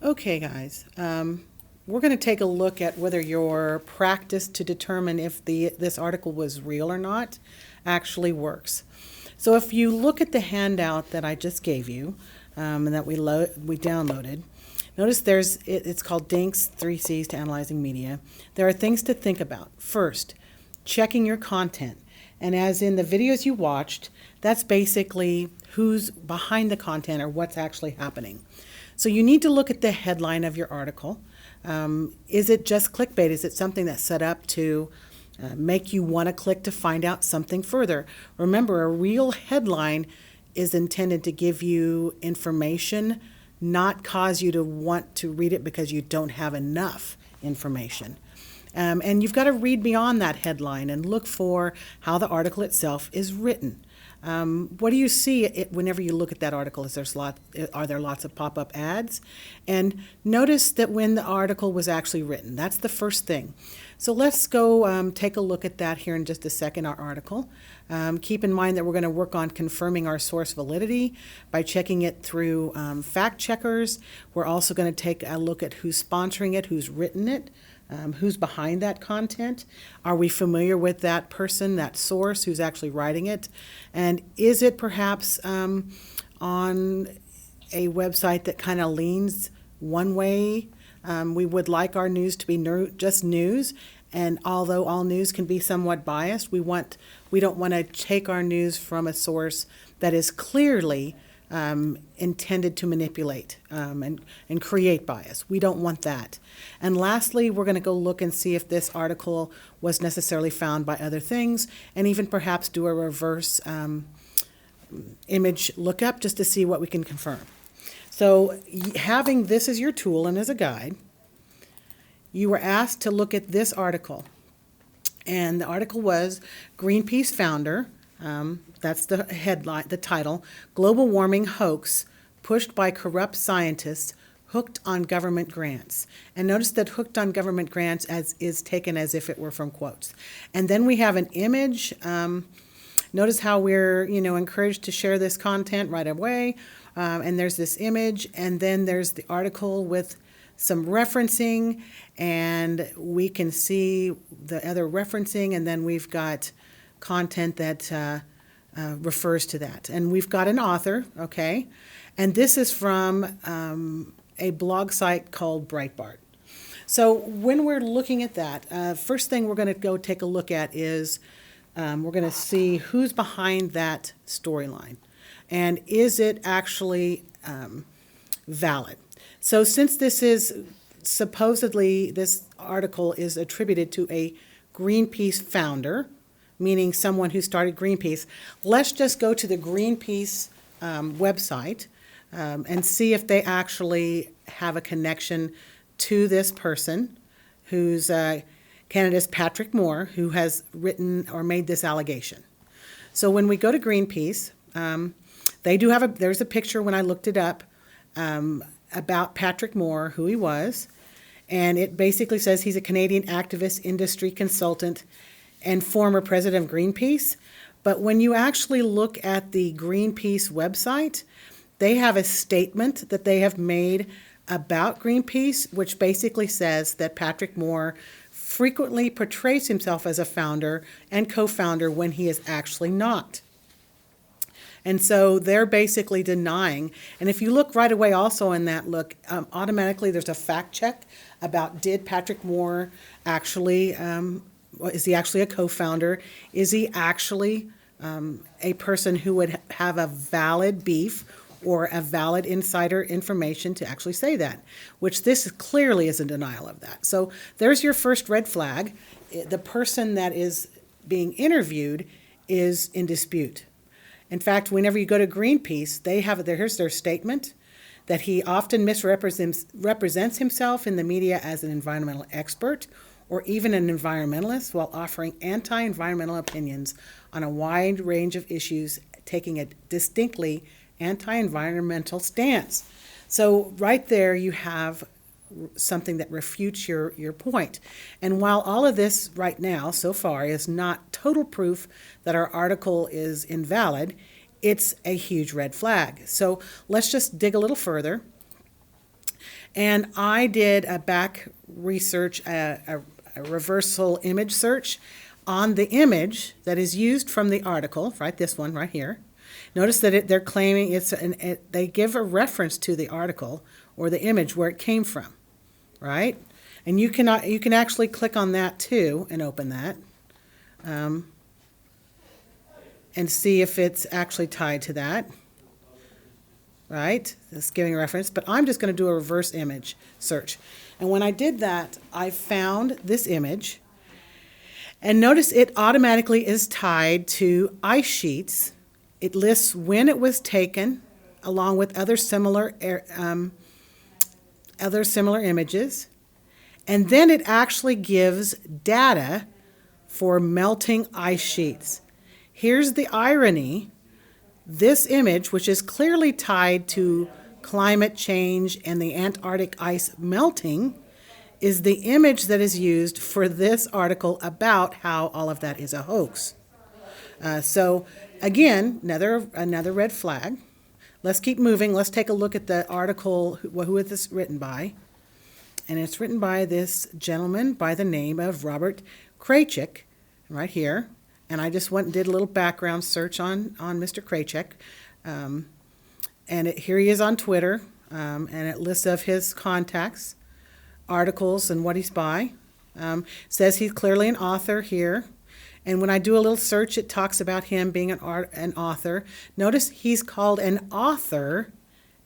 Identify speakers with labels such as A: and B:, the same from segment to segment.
A: Okay, guys, we're going to take a look at whether your practice to determine if this article was real or not actually works. So if you look at the handout that I just gave you and that we downloaded, notice it's called Dink's 3 C's to Analyzing Media. There are things to think about. First, checking your content. And as in the videos you watched, that's basically who's behind the content or what's actually happening. So you need to look at the headline of your article. Is it just clickbait? Is it something that's set up to make you want to click to find out something further? Remember, a real headline is intended to give you information, not cause you to want to read it because you don't have enough information. And you've got to read beyond that headline and look for how the article itself is written. What do you see whenever you look at that article? Are there lots of pop-up ads? And notice that when the article was actually written. That's the first thing. So let's go take a look at that here in just a second, our article. Keep in mind that we're going to work on confirming our source validity by checking it through fact checkers. We're also going to take a look at who's sponsoring it, who's written it. Who's behind that content? Are we familiar with that person, that source, who's actually writing it? And is it perhaps on a website that kind of leans one way? We would like our news to be just news, and although all news can be somewhat biased, we don't want to take our news from a source that is clearly intended to manipulate and create bias. We don't want that. And lastly, we're going to go look and see if this article was necessarily found by other things, and even perhaps do a reverse image lookup just to see what we can confirm. So having this as your tool and as a guide, you were asked to look at this article. And the article was Greenpeace founder, that's the headline, the title, Global Warming Hoax Pushed by Corrupt Scientists Hooked on Government Grants. And notice that hooked on government grants is taken as if it were from quotes. And then we have an image. Notice how we're encouraged to share this content right away. And there's this image, and then there's the article with some referencing, and we can see the other referencing, and then we've got content that refers to that. And we've got an author, okay? And this is from a blog site called Breitbart. So when we're looking at that, first thing we're going to go take a look at is we're going to see who's behind that storyline. And is it actually valid? So since this article is attributed to a Greenpeace founder, meaning someone who started Greenpeace, let's just go to the Greenpeace website and see if they actually have a connection to this person whose candidate is Patrick Moore, who has written or made this allegation. So when we go to Greenpeace, they do have there's a picture when I looked it up about Patrick Moore, who he was, and it basically says he's a Canadian activist, industry consultant, and former president of Greenpeace. But when you actually look at the Greenpeace website, they have a statement that they have made about Greenpeace, which basically says that Patrick Moore frequently portrays himself as a founder and co-founder when he is actually not. And so they're basically denying. And if you look right away also in that look, automatically there's a fact check about did Patrick Moore actually, is he actually a co-founder? Is he actually a person who would have a valid beef or a valid insider information to actually say that, which this clearly is a denial of that. So there's your first red flag. The person that is being interviewed is in dispute. In fact, whenever you go to Greenpeace, here's their statement that he often misrepresents himself in the media as an environmental expert or even an environmentalist while offering anti-environmental opinions on a wide range of issues, taking a distinctly anti-environmental stance. So right there you have something that refutes your point. And while all of this right now so far is not total proof that our article is invalid, it's a huge red flag. So let's just dig a little further And I did a back research, a reversal image search on the image that is used from the article, right, this one right here. Notice that they're claiming they give a reference to the article or the image where it came from, right? And you can actually click on that too and open that and see if it's actually tied to that, right? It's giving a reference, but I'm just going to do a reverse image search. And when I did that, I found this image, and notice it automatically is tied to ice sheets. It lists when it was taken, along with other similar images, and then it actually gives data for melting ice sheets. Here's the irony. This image, which is clearly tied to climate change and the Antarctic ice melting, is the image that is used for this article about how all of that is a hoax. So again, another red flag. Let's keep moving. Let's take a look at the article, who is this written by. And it's written by this gentleman by the name of Robert Kraychik, right here. And I just went and did a little background search on Mr. Kraychik. And here he is on Twitter, and it lists of his contacts, articles, and what he's by. Says he's clearly an author here. And when I do a little search, it talks about him being an author. Notice he's called an author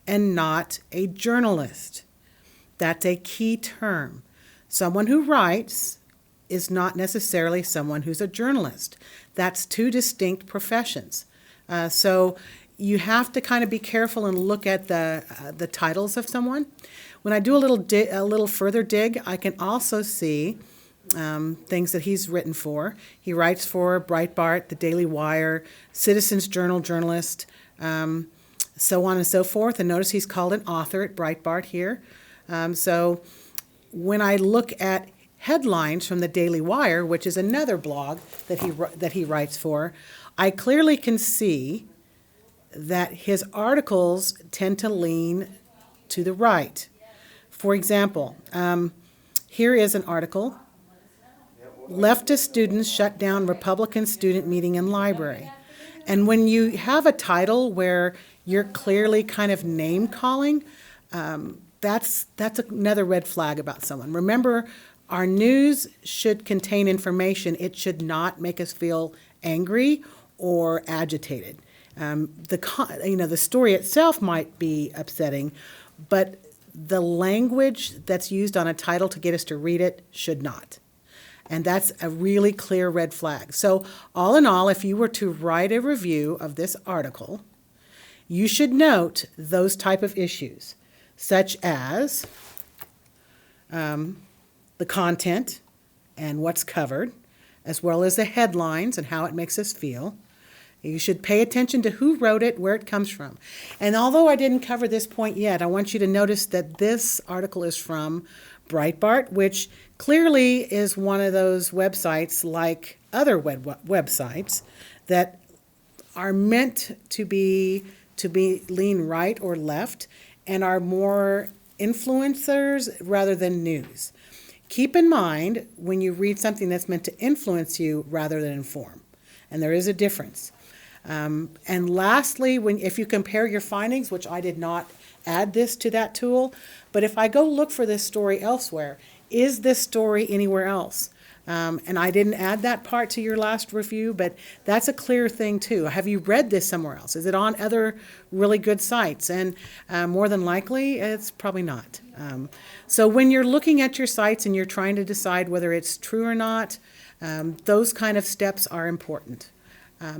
A: and not a journalist. That's a key term. Someone who writes is not necessarily someone who's a journalist. That's two distinct professions. So you have to kind of be careful and look at the titles of someone. When I do a little further dig, I can also see things that he's written for. He writes for Breitbart, The Daily Wire, Citizens Journal journalist, so on and so forth. And notice he's called an author at Breitbart here. So when I look at headlines from the Daily Wire, which is another blog that he writes for, I clearly can see that his articles tend to lean to the right. For example, here is an article, Leftist Students Shut Down Republican Student Meeting in Library. And when you have a title where you're clearly kind of name calling, that's another red flag about someone. Remember, our news should contain information. It should not make us feel angry or agitated. The story itself might be upsetting, but the language that's used on a title to get us to read it should not. And that's a really clear red flag. So all in all, if you were to write a review of this article, you should note those type of issues, such as the content and what's covered, as well as the headlines and how it makes us feel. You should pay attention to who wrote it, where it comes from. And although I didn't cover this point yet, I want you to notice that this article is from Breitbart, which clearly is one of those websites like other websites that are meant to be lean right or left and are more influencers rather than news. Keep in mind when you read something that's meant to influence you rather than inform, and there is a difference. And lastly, if you compare your findings, which I did not add this to that tool, but if I go look for this story elsewhere, is this story anywhere else? And I didn't add that part to your last review, but that's a clear thing too. Have you read this somewhere else? Is it on other really good sites? And more than likely, it's probably not. So when you're looking at your sites and you're trying to decide whether it's true or not, those kind of steps are important.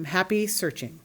A: Happy searching.